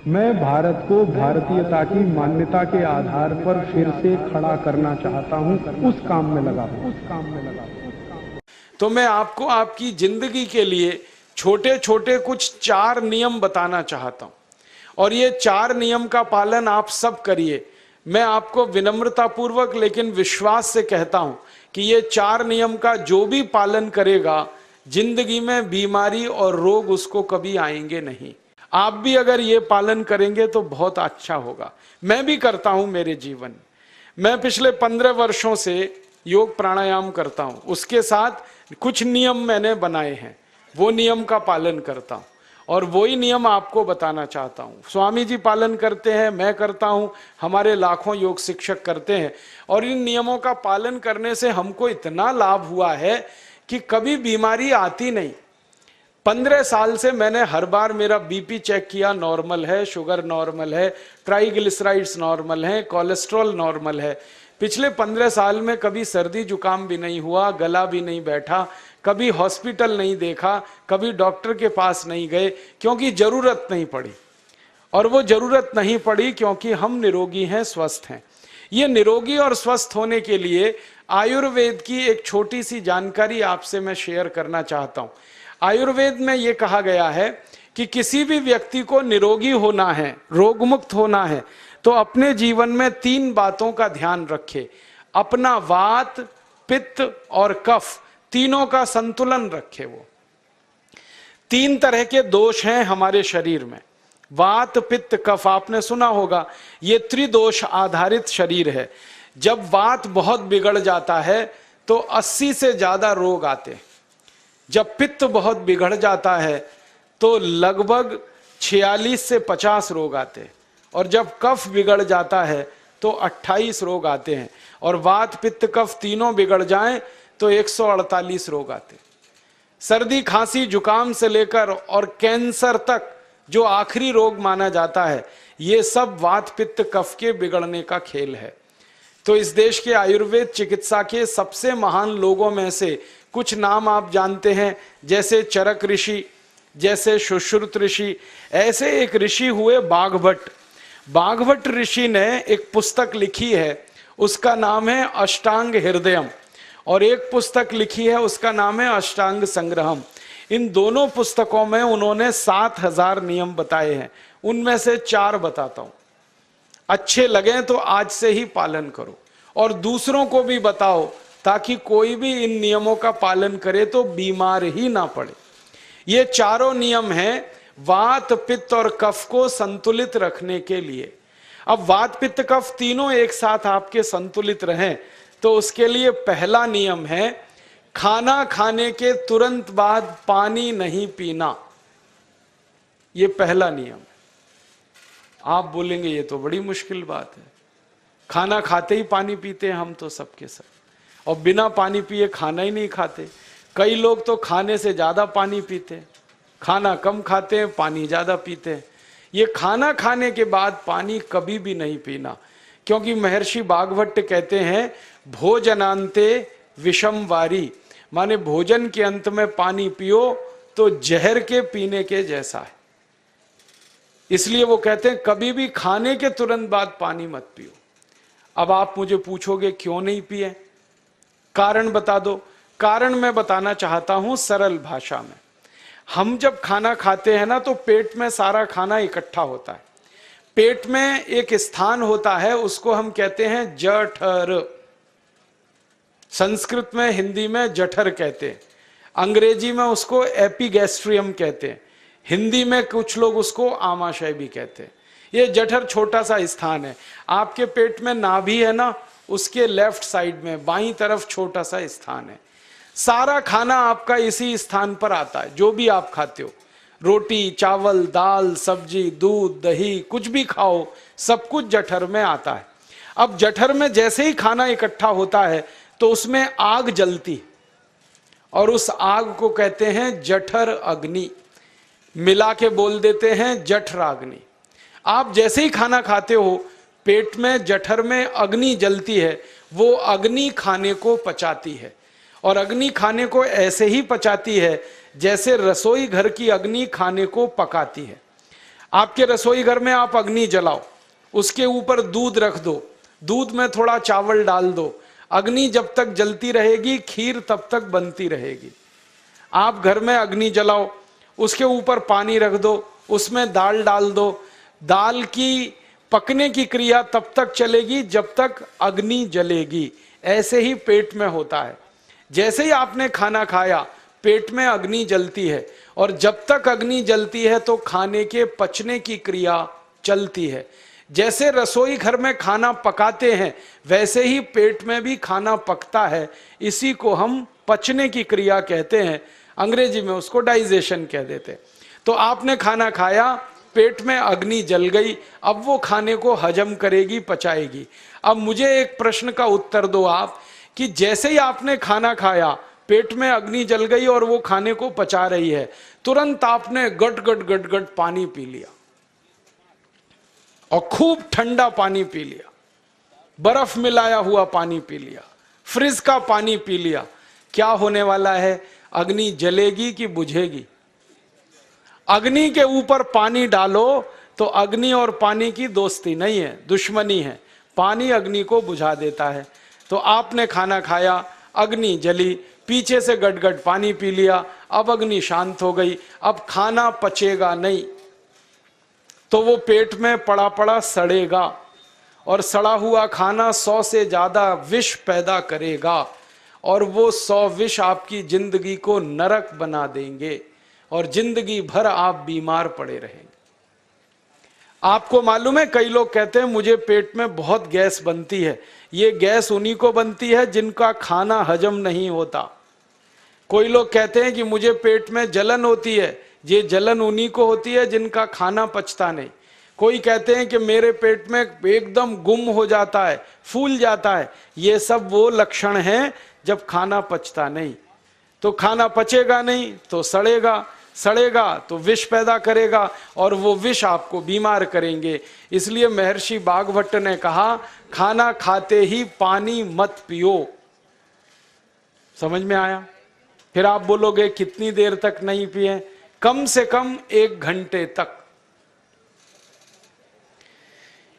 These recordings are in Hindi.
मैं भारत को भारतीयता की मान्यता के आधार पर फिर से खड़ा करना चाहता हूं, उस काम में लगा हूं। तो मैं आपको आपकी जिंदगी के लिए छोटे छोटे कुछ 4 नियम बताना चाहता हूं, और ये 4 नियम का पालन आप सब करिए। मैं आपको विनम्रतापूर्वक लेकिन विश्वास से कहता हूं कि ये 4 नियम का जो भी पालन करेगा, जिंदगी में बीमारी और रोग उसको कभी आएंगे नहीं। आप भी अगर ये पालन करेंगे तो बहुत अच्छा होगा। मैं भी करता हूं मेरे जीवन। मैं पिछले 15 वर्षों से योग प्राणायाम करता हूं, उसके साथ कुछ नियम मैंने बनाए हैं, वो नियम का पालन करता हूं, और वही नियम आपको बताना चाहता हूं। स्वामी जी पालन करते हैं, मैं करता हूं, हमारे लाखों योग शिक्षक करते हैं, और इन नियमों का पालन करने से हमको इतना लाभ हुआ है कि कभी बीमारी आती नहीं। 15 साल से मैंने हर बार मेरा बीपी चेक किया, नॉर्मल है, शुगर नॉर्मल है, ट्राइग्लिसराइड्स नॉर्मल है, कोलेस्ट्रॉल नॉर्मल है। पिछले 15 साल में कभी सर्दी जुकाम भी नहीं हुआ, गला भी नहीं बैठा, कभी हॉस्पिटल नहीं देखा, कभी डॉक्टर के पास नहीं गए, क्योंकि जरूरत नहीं पड़ी। और वो जरूरत नहीं पड़ी क्योंकि हम निरोगी हैं, स्वस्थ हैं। ये निरोगी और स्वस्थ होने के लिए आयुर्वेद की एक छोटी सी जानकारी आपसे मैं शेयर करना चाहता हूं। आयुर्वेद में यह कहा गया है कि किसी भी व्यक्ति को निरोगी होना है, रोग मुक्त होना है, तो अपने जीवन में 3 बातों का ध्यान रखे। अपना वात, पित्त और कफ, तीनों का संतुलन रखे। वो 3 तरह के दोष हैं हमारे शरीर में, वात, पित्त, कफ। आपने सुना होगा, ये त्रिदोष आधारित शरीर है। जब वात बहुत बिगड़ जाता है तो 80 से ज्यादा रोग आते हैं। जब पित्त बहुत बिगड़ जाता है तो लगभग 46 से 50 रोग आते हैं, और जब कफ बिगड़ जाता है तो 28 रोग आते हैं, और वात, पित्त, कफ तीनों बिगड़ जाएं तो 148 रोग आते हैं। सर्दी, खांसी, जुकाम से लेकर और कैंसर तक जो आखिरी रोग माना जाता है, ये सब वात, पित्त, कफ के बिगड़ने का खेल है। तो इस देश के आयुर्वेद चिकित्सा के सबसे महान लोगों में से कुछ नाम आप जानते हैं, जैसे चरक ऋषि, जैसे सुश्रुत ऋषि। ऐसे एक ऋषि हुए बाघभट्ट। बाघभट्ट ऋषि ने एक पुस्तक लिखी है, उसका नाम है अष्टांग हृदयम, और एक पुस्तक लिखी है, उसका नाम है अष्टांग संग्रहम। इन दोनों पुस्तकों में उन्होंने 7000 नियम बताए हैं। उनमें से 4 बताता हूं, अच्छे लगे तो आज से ही पालन करो, और दूसरों को भी बताओ, ताकि कोई भी इन नियमों का पालन करे तो बीमार ही ना पड़े। ये चारों नियम हैं वात, पित्त और कफ को संतुलित रखने के लिए। अब वात, पित्त, कफ तीनों एक साथ आपके संतुलित रहें, तो उसके लिए पहला नियम है खाना खाने के तुरंत बाद पानी नहीं पीना। ये पहला नियम है। आप बोलेंगे ये तो बड़ी मुश्किल बात है, खाना खाते ही पानी पीते हैं हम तो सबके सब, और बिना पानी पिए खाना ही नहीं खाते। कई लोग तो खाने से ज्यादा पानी पीते हैं, खाना कम खाते हैं, पानी ज्यादा पीते हैं। ये खाना खाने के बाद पानी कभी भी नहीं पीना, क्योंकि महर्षि बाघभट्ट कहते हैं भोजनांते विषम वारी, माने भोजन के अंत में पानी पियो तो जहर के पीने के जैसा है। इसलिए वो कहते हैं कभी भी खाने के तुरंत बाद पानी मत पियो। अब आप मुझे पूछोगे क्यों नहीं पिए, कारण बता दो। कारण मैं बताना चाहता हूं सरल भाषा में। हम जब खाना खाते हैं ना, तो पेट में सारा खाना इकट्ठा होता है। पेट में एक स्थान होता है, उसको हम कहते हैं जठर। संस्कृत में, हिंदी में जठर कहते हैं, अंग्रेजी में उसको एपिगैस्ट्रियम कहते हैं, हिंदी में कुछ लोग उसको आमाशय भी कहते हैं। ये जठर छोटा सा स्थान है। आपके पेट में नाभि है ना, उसके लेफ्ट साइड में बाईं तरफ छोटा सा स्थान है। सारा खाना आपका इसी स्थान पर आता है। जो भी आप खाते हो, रोटी, चावल, दाल, सब्जी, दूध, दही, कुछ भी खाओ, सब कुछ जठर में आता है। अब जठर में जैसे ही खाना इकट्ठा होता है तो उसमें आग जलती, और उस आग को कहते हैं जठर अग्नि। मिला के बोल देते हैं जठराग्नि। आप जैसे ही खाना खाते हो, पेट में, जठर में अग्नि जलती है। वो अग्नि खाने को पचाती है, और अग्नि खाने को ऐसे ही पचाती है जैसे रसोई घर की अग्नि खाने को पकाती है। आपके रसोई घर में आप अग्नि जलाओ, उसके ऊपर दूध रख दो, दूध में थोड़ा चावल डाल दो, अग्नि जब तक जलती रहेगी खीर तब तक बनती रहेगी। आप घर में अग्नि जलाओ, उसके ऊपर पानी रख दो, उसमें दाल डाल दो, दाल की पकने की क्रिया तब तक चलेगी जब तक अग्नि जलेगी। ऐसे ही पेट में होता है, जैसे ही आपने खाना खाया पेट में अग्नि जलती है, और जब तक अग्नि जलती है तो खाने के पचने की क्रिया चलती है। जैसे रसोई घर में खाना पकाते हैं वैसे ही पेट में भी खाना पकता है, इसी को हम पचने की क्रिया कहते हैं, अंग्रेजी में उसको डाइजेशन कह देते हैं। तो आपने खाना खाया, पेट में अग्नि जल गई, अब वो खाने को हजम करेगी, पचाएगी। अब मुझे एक प्रश्न का उत्तर दो आप, कि जैसे ही आपने खाना खाया पेट में अग्नि जल गई और वो खाने को पचा रही है, तुरंत आपने गट गट गट गट पानी पी लिया और खूब ठंडा पानी पी लिया, बर्फ मिलाया हुआ पानी पी लिया, फ्रिज का पानी पी लिया, क्या होने वाला है? अग्नि जलेगी कि बुझेगी? अग्नि के ऊपर पानी डालो तो अग्नि और पानी की दोस्ती नहीं है, दुश्मनी है। पानी अग्नि को बुझा देता है। तो आपने खाना खाया, अग्नि जली, पीछे से गटगट पानी पी लिया, अब अग्नि शांत हो गई, अब खाना पचेगा नहीं, तो वो पेट में पड़ा पड़ा सड़ेगा, और सड़ा हुआ खाना 100 से ज्यादा विष पैदा करेगा, और वो 100 विष आपकी जिंदगी को नरक बना देंगे और जिंदगी भर आप बीमार पड़े रहेंगे। आपको मालूम है, कई लोग कहते हैं मुझे पेट में बहुत गैस बनती है। ये गैस उन्हीं को बनती है जिनका खाना हजम नहीं होता। कोई लोग कहते हैं कि मुझे पेट में जलन होती है, ये जलन उन्हीं को होती है जिनका खाना पचता नहीं। कोई कहते हैं कि मेरे पेट में एकदम गुम हो जाता है, फूल जाता है, ये सब वो लक्षण हैं जब खाना पचता नहीं। तो खाना पचेगा नहीं तो सड़ेगा, सड़ेगा तो विष पैदा करेगा, और वो विष आपको बीमार करेंगे। इसलिए महर्षि भागवत ने कहा, खाना खाते ही पानी मत पियो। समझ में आया? फिर आप बोलोगे कितनी देर तक नहीं पिए? कम से कम 1 घंटे तक।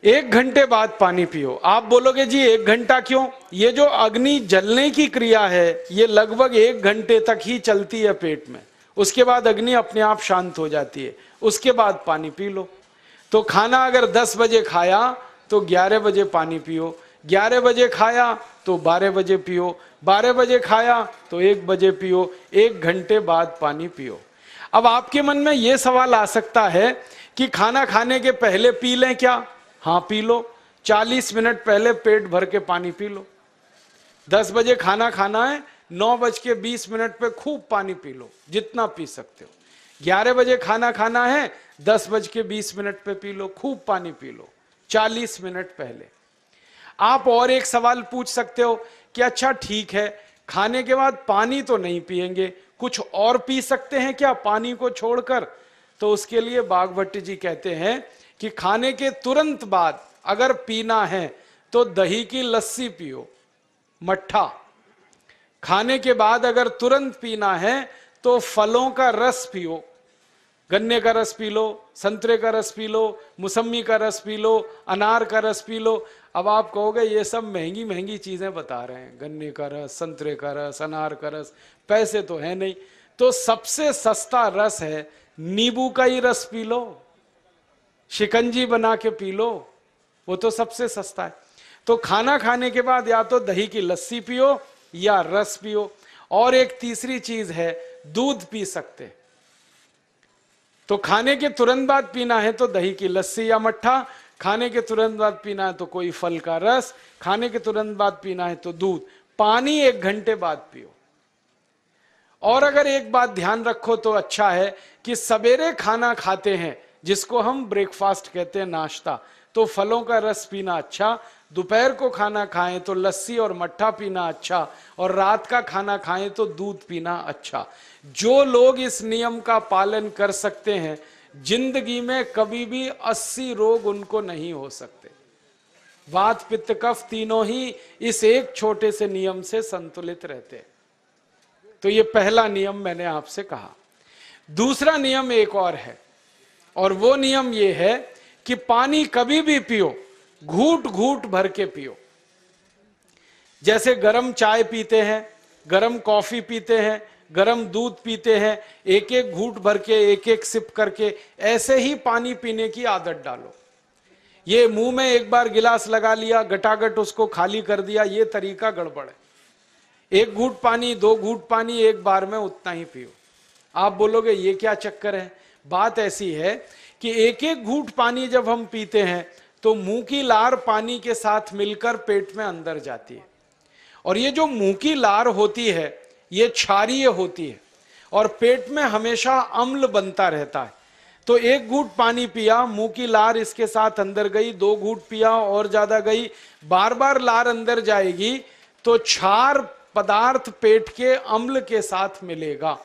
1 घंटे बाद पानी पियो। आप बोलोगे जी 1 घंटा क्यों? ये जो अग्नि जलने की क्रिया है ये लगभग 1 घंटे तक ही चलती है पेट में, उसके बाद अग्नि अपने आप शांत हो जाती है, उसके बाद पानी पी लो। तो खाना अगर 10 बजे खाया तो 11 बजे पानी पियो, 11 बजे खाया तो 12 बजे पियो, 12 बजे खाया तो 1 बजे पियो, 1 घंटे बाद पानी पियो। अब आपके मन में यह सवाल आ सकता है कि खाना खाने के पहले पी लें क्या? हाँ पी लो, 40 मिनट पहले पेट भर के पानी पी लो। 10 बजे खाना खाना है, 9:20 पे खूब पानी पी लो, जितना पी सकते हो। 11 बजे खाना खाना है, 10:20 पे पी लो, खूब पानी पी लो, 40 मिनट पहले। आप और एक सवाल पूछ सकते हो कि अच्छा ठीक है, खाने के बाद पानी तो नहीं पिएंगे, कुछ और पी सकते हैं क्या पानी को छोड़कर? तो उसके लिए भागवत जी कहते हैं कि खाने के तुरंत बाद अगर पीना है तो दही की लस्सी पियो, मट्ठा। खाने के बाद अगर तुरंत पीना है तो फलों का रस पियो, गन्ने का रस पी लो, संतरे का रस पी लो, मौसमी का रस पी लो, अनार का रस पी लो। अब आप कहोगे ये सब महंगी महंगी चीजें बता रहे हैं, गन्ने का रस, संतरे का रस, अनार का रस, पैसे तो है नहीं। तो सबसे सस्ता रस है नींबू का ही रस पी लो, शिकंजी बना के पी लो, वो तो सबसे सस्ता है। तो खाना खाने के बाद या तो दही की लस्सी पियो या रस पियो। और एक तीसरी चीज है, दूध पी सकते। तो खाने के तुरंत बाद पीना है तो दही की लस्सी या मट्ठा, खाने के तुरंत बाद पीना है तो कोई फल का रस, खाने के तुरंत बाद पीना है तो दूध। पानी 1 घंटे बाद पियो। और अगर एक बात ध्यान रखो तो अच्छा है कि सवेरे खाना खाते हैं जिसको हम ब्रेकफास्ट कहते हैं, नाश्ता, तो फलों का रस पीना अच्छा, दोपहर को खाना खाएं तो लस्सी और मट्ठा पीना अच्छा, और रात का खाना खाएं तो दूध पीना अच्छा। जो लोग इस नियम का पालन कर सकते हैं जिंदगी में कभी भी 80 रोग उनको नहीं हो सकते। वात पित्त कफ तीनों ही इस एक छोटे से नियम से संतुलित रहते हैं। तो ये पहला नियम मैंने आपसे कहा। दूसरा नियम एक और है, और वो नियम ये है कि पानी कभी भी पियो, घूट घूट भर के पियो। जैसे गरम चाय पीते हैं, गरम कॉफी पीते हैं, गरम दूध पीते हैं, एक एक घूट भर के, एक एक सिप करके, ऐसे ही पानी पीने की आदत डालो। ये मुंह में एक बार गिलास लगा लिया, गटागट उसको खाली कर दिया, ये तरीका गड़बड़ है। एक घूट पानी, दो घूट पानी एक बार में उतना ही पियो। आप बोलोगे ये क्या चक्कर है? बात ऐसी है कि एक एक घूट पानी जब हम पीते हैं तो मुंह की लार पानी के साथ मिलकर पेट में अंदर जाती है, और ये जो मुंह की लार होती है ये क्षारीय होती है और पेट में हमेशा अम्ल बनता रहता है। तो एक घूट पानी पिया, मुंह की लार इसके साथ अंदर गई, दो घूट पिया और ज्यादा गई, बार बार लार अंदर जाएगी तो क्षार पदार्थ पेट के अम्ल के साथ मिलेगा।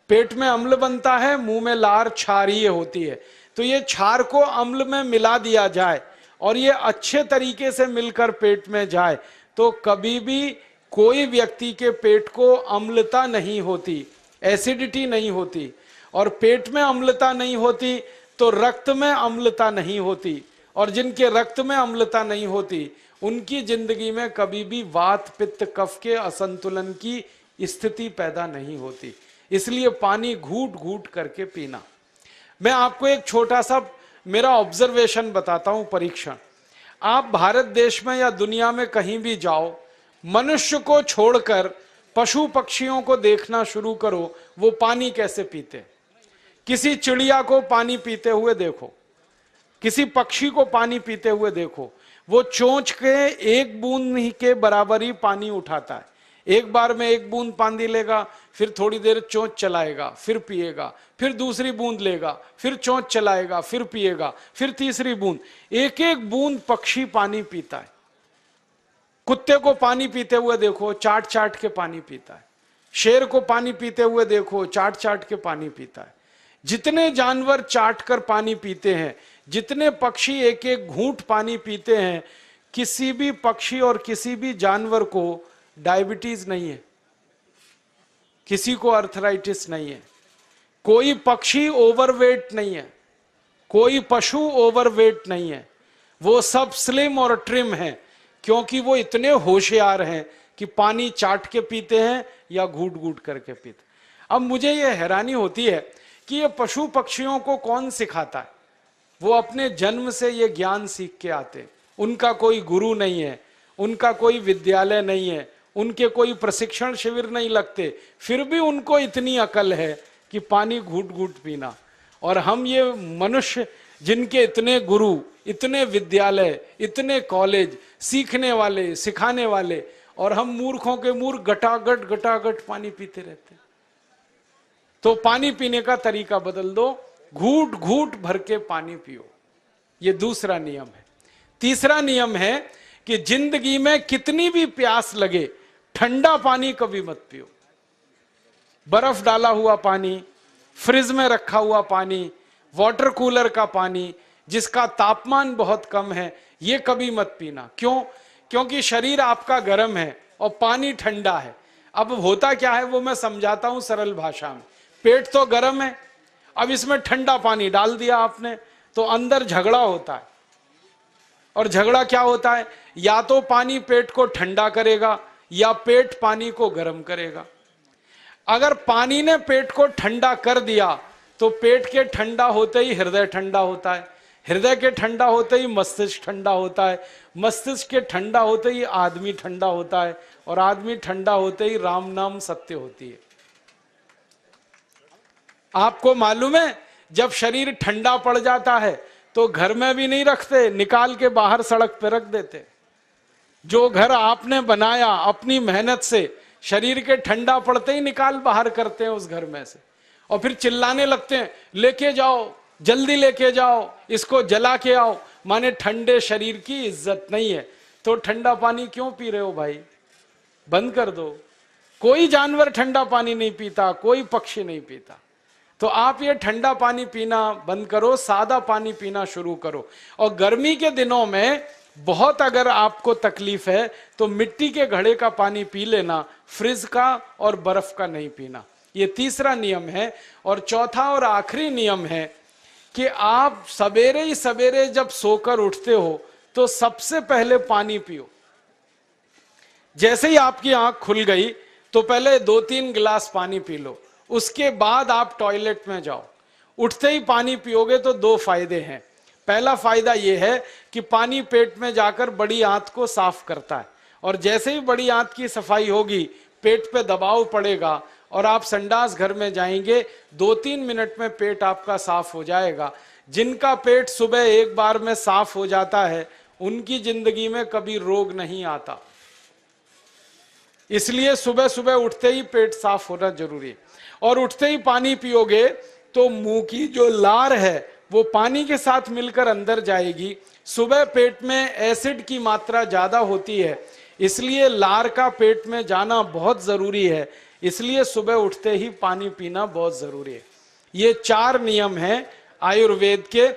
पेट में अम्ल बनता है, मुंह में लार क्षारीय होती है। तो ये क्षार को अम्ल में मिला दिया जाए और ये अच्छे तरीके से मिलकर पेट में जाए तो कभी भी कोई व्यक्ति के पेट को अम्लता नहीं होती, एसिडिटी नहीं होती। और पेट में अम्लता नहीं होती तो रक्त में अम्लता नहीं होती, और जिनके रक्त में अम्लता नहीं होती उनकी जिंदगी में कभी भी वात पित्त कफ के असंतुलन की स्थिति पैदा नहीं होती। इसलिए पानी घूट घूट करके पीना। मैं आपको एक छोटा सा मेरा ऑब्जर्वेशन बताता हूं, परीक्षण। आप भारत देश में या दुनिया में कहीं भी जाओ, मनुष्य को छोड़कर पशु पक्षियों को देखना शुरू करो, वो पानी कैसे पीते। किसी चिड़िया को पानी पीते हुए देखो, किसी पक्षी को पानी पीते हुए देखो, वो चोंच के एक बूंद ही के बराबर ही पानी उठाता है। एक बार में एक बूंद पानी लेगा, फिर थोड़ी देर चोंच चलाएगा, फिर पिएगा, फिर दूसरी बूंद लेगा, फिर चोंच चलाएगा, फिर पिएगा, फिर तीसरी बूंद। एक एक बूंद पक्षी पानी पीता है। कुत्ते को पानी पीते हुए देखो, चाट चाट के पानी पीता है। शेर को पानी पीते हुए देखो, चाट चाट के पानी पीता है। जितने जानवर चाट कर पानी पीते हैं, जितने पक्षी एक एक घूंट पानी पीते हैं, किसी भी पक्षी और किसी भी जानवर को डायबिटीज नहीं है, किसी को अर्थराइटिस नहीं है, कोई पक्षी ओवरवेट नहीं है, कोई पशु ओवरवेट नहीं है। वो सब स्लिम और ट्रिम हैं, क्योंकि वो इतने होशियार हैं कि पानी चाट के पीते हैं या घूट घूट करके पीते। अब मुझे ये हैरानी होती है कि ये पशु पक्षियों को कौन सिखाता है? वो अपने जन्म से ये ज्ञान सीख के आते। उनका कोई गुरु नहीं है, उनका कोई विद्यालय नहीं है, उनके कोई प्रशिक्षण शिविर नहीं लगते, फिर भी उनको इतनी अकल है कि पानी घूट घूट पीना। और हम ये मनुष्य जिनके इतने गुरु, इतने विद्यालय, इतने कॉलेज, सीखने वाले, सिखाने वाले, और हम मूर्खों के मूर्ख गटागट गटागट पानी पीते रहते। तो पानी पीने का तरीका बदल दो, घूट घूट भर के पानी पियो। ये दूसरा नियम है। तीसरा नियम है कि जिंदगी में कितनी भी प्यास लगे, ठंडा पानी कभी मत पियो। बर्फ डाला हुआ पानी, फ्रिज में रखा हुआ पानी, वाटर कूलर का पानी जिसका तापमान बहुत कम है, ये कभी मत पीना। क्यों? क्योंकि शरीर आपका गर्म है और पानी ठंडा है। अब होता क्या है वो मैं समझाता हूं सरल भाषा में। पेट तो गर्म है, अब इसमें ठंडा पानी डाल दिया आपने तो अंदर झगड़ा होता है। और झगड़ा क्या होता है? या तो पानी पेट को ठंडा करेगा या पेट पानी को गर्म करेगा। अगर पानी ने पेट को ठंडा कर दिया तो पेट के ठंडा होते ही हृदय ठंडा होता है, हृदय के ठंडा होते ही मस्तिष्क ठंडा होता है, मस्तिष्क के ठंडा होते ही आदमी ठंडा होता है, और आदमी ठंडा होते ही राम नाम सत्य होती है। आपको मालूम है जब शरीर ठंडा पड़ जाता है तो घर में भी नहीं रखते, निकाल के बाहर सड़क पे रख देते। जो घर आपने बनाया अपनी मेहनत से, शरीर के ठंडा पड़ते ही निकाल बाहर करते हैं उस घर में से, और फिर चिल्लाने लगते हैं लेके जाओ, जल्दी लेके जाओ, इसको जला के आओ। माने ठंडे शरीर की इज्जत नहीं है। तो ठंडा पानी क्यों पी रहे हो भाई? बंद कर दो। कोई जानवर ठंडा पानी नहीं पीता, कोई पक्षी नहीं पीता। तो आप ये ठंडा पानी पीना बंद करो, सादा पानी पीना शुरू करो। और गर्मी के दिनों में बहुत अगर आपको तकलीफ है तो मिट्टी के घड़े का पानी पी लेना, फ्रिज का और बर्फ का नहीं पीना। ये तीसरा नियम है। और चौथा और आखिरी नियम है कि आप सवेरे ही सवेरे जब सोकर उठते हो तो सबसे पहले पानी पियो। जैसे ही आपकी आंख खुल गई तो पहले 2-3 गिलास पानी पी लो, उसके बाद आप टॉयलेट में जाओ। उठते ही पानी पियोगे तो 2 फायदे हैं। पहला फायदा यह है कि पानी पेट में जाकर बड़ी आंत को साफ करता है, और जैसे ही बड़ी आंत की सफाई होगी पेट पे दबाव पड़ेगा और आप संडास घर में जाएंगे, 2-3 मिनट में पेट आपका साफ हो जाएगा। जिनका पेट सुबह एक बार में साफ हो जाता है उनकी जिंदगी में कभी रोग नहीं आता। इसलिए सुबह सुबह उठते ही पेट साफ होना जरूरी है। और उठते ही पानी पियोगे तो मुंह की जो लार है वो पानी के साथ मिलकर अंदर जाएगी। सुबह पेट में एसिड की मात्रा ज्यादा होती है, इसलिए लार का पेट में जाना बहुत जरूरी है। इसलिए सुबह उठते ही पानी पीना बहुत जरूरी है। ये 4 नियम हैं आयुर्वेद के।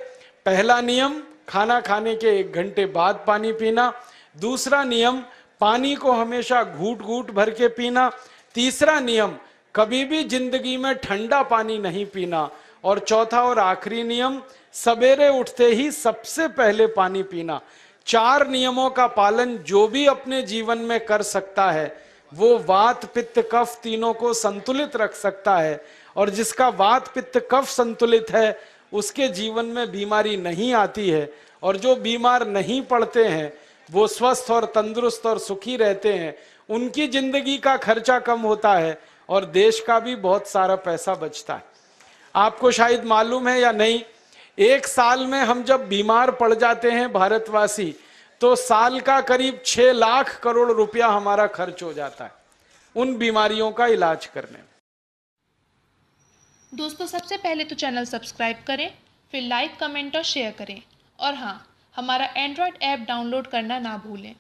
पहला नियम, खाना खाने के 1 घंटे बाद पानी पीना। दूसरा नियम, पानी को हमेशा घूट घूट भर के पीना। तीसरा नियम, कभी भी जिंदगी में ठंडा पानी नहीं पीना। और चौथा और आखिरी नियम, सवेरे उठते ही सबसे पहले पानी पीना। 4 नियमों का पालन जो भी अपने जीवन में कर सकता है वो वात पित्त कफ तीनों को संतुलित रख सकता है। और जिसका वात पित्त कफ संतुलित है उसके जीवन में बीमारी नहीं आती है, और जो बीमार नहीं पड़ते हैं वो स्वस्थ और तंदुरुस्त और सुखी रहते हैं। उनकी जिंदगी का खर्चा कम होता है और देश का भी बहुत सारा पैसा बचता है। आपको शायद मालूम है या नहीं, 1 साल में हम जब बीमार पड़ जाते हैं भारतवासी, तो साल का करीब 6 लाख करोड़ रुपया हमारा खर्च हो जाता है उन बीमारियों का इलाज करने में। दोस्तों, सबसे पहले तो चैनल सब्सक्राइब करें, फिर लाइक, कमेंट और शेयर करें। और हाँ, हमारा एंड्रॉयड ऐप डाउनलोड करना ना भूलें।